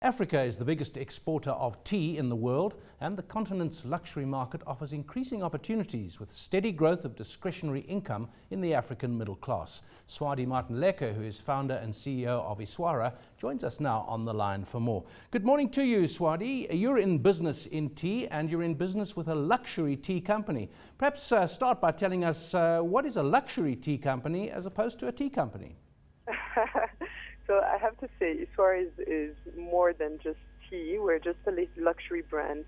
Africa is the biggest exporter of tea in the world, and the continent's luxury market offers increasing opportunities with steady growth of discretionary income in the African middle class. Swadi Martin-Leke, who is founder and CEO of Iswara, joins us now on the line for more. Good morning to you, Swadi. You're in business in tea, and you're in business with a luxury tea company. Perhaps start by telling us what is a luxury tea company as opposed to a tea company? So I have to say, Iswara is more than just tea. We're just a luxury brand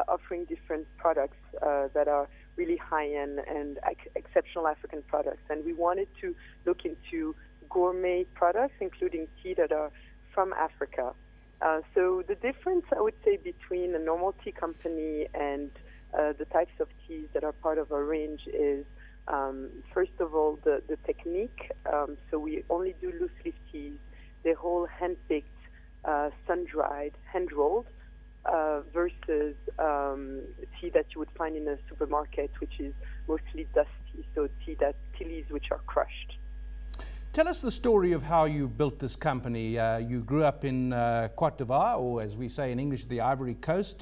offering different products that are really high-end and exceptional African products. And we wanted to look into gourmet products, including tea that are from Africa. So the difference, I would say, between a normal tea company and the types of teas that are part of our range is, first of all, the technique. So we only do loose leaf teas. They're whole hand-picked, sun-dried, hand-rolled, versus tea that you would find in a supermarket, which is mostly dusty, so tea leaves which are crushed. Tell us the story of how you built this company. You grew up in Cote d'Ivoire, or as we say in English, the Ivory Coast.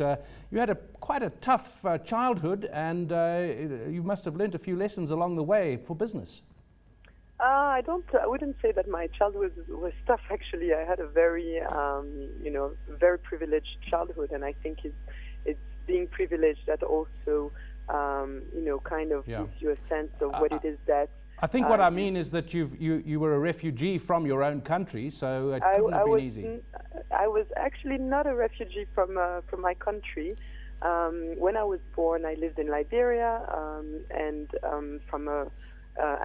You had quite a tough childhood, and you must have learned a few lessons along the way for business. I wouldn't say that my childhood was tough. Actually, I had a very, very privileged childhood, and I think it's being privileged that also, kind of gives you a sense of what it is that. I think what I mean is that you were a refugee from your own country, so it couldn't have been easy. I was actually not a refugee from my country. When I was born, I lived in Liberia, and from a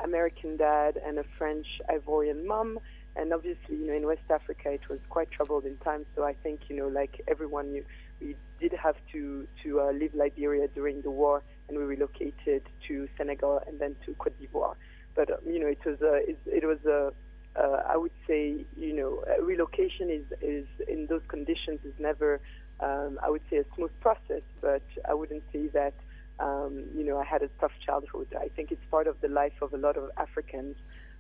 American dad and a French Ivorian mom, and obviously, in West Africa, it was quite troubled in times. So I think, like everyone, we did have to leave Liberia during the war, and we relocated to Senegal and then to Cote d'Ivoire. But it was I would say, relocation is in those conditions is never, I would say, a smooth process. But I wouldn't say that. I had a tough childhood. I think it's part of the life of a lot of Africans.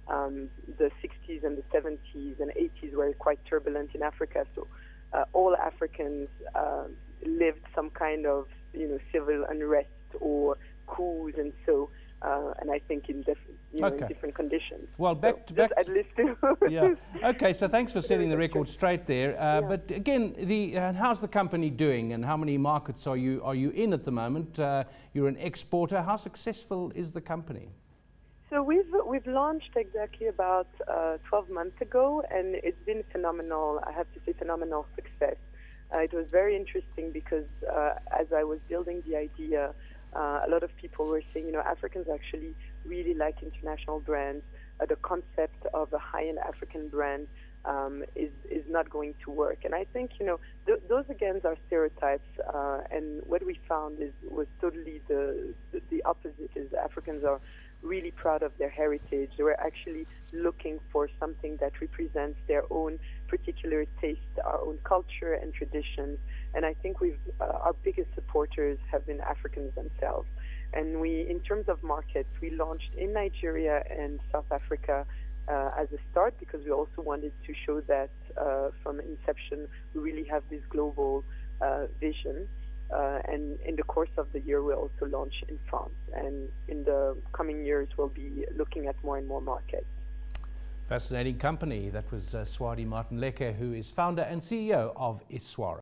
The 60s and the 70s and 80s were quite turbulent in Africa, so all Africans lived some kind of, civil unrest or coups, and so. And I think in different conditions. Well, back to yeah. Okay, so thanks for setting the record straight there. But again, how's the company doing, and how many markets are you in at the moment? You're an exporter. How successful is the company? So we've launched exactly about 12 months ago, and it's been phenomenal. I have to say, phenomenal success. It was very interesting because as I was building the idea. A lot of people were saying, Africans actually really like international brands. The concept of a high-end African brand is not going to work. And I think, those again are stereotypes. And what we found was totally the opposite. Is Africans are really proud of their heritage. They were actually looking for something that represents their own particular taste, our own culture and traditions. And I think our biggest supporters have been Africans themselves. And in terms of markets, we launched in Nigeria and South Africa as a start, because we also wanted to show that from inception we really have this global vision. And in the course of the year, we'll also launch in France. And in the coming years, we'll be looking at more and more markets. Fascinating company. That was Swadi Martin-Leke, who is founder and CEO of Iswara.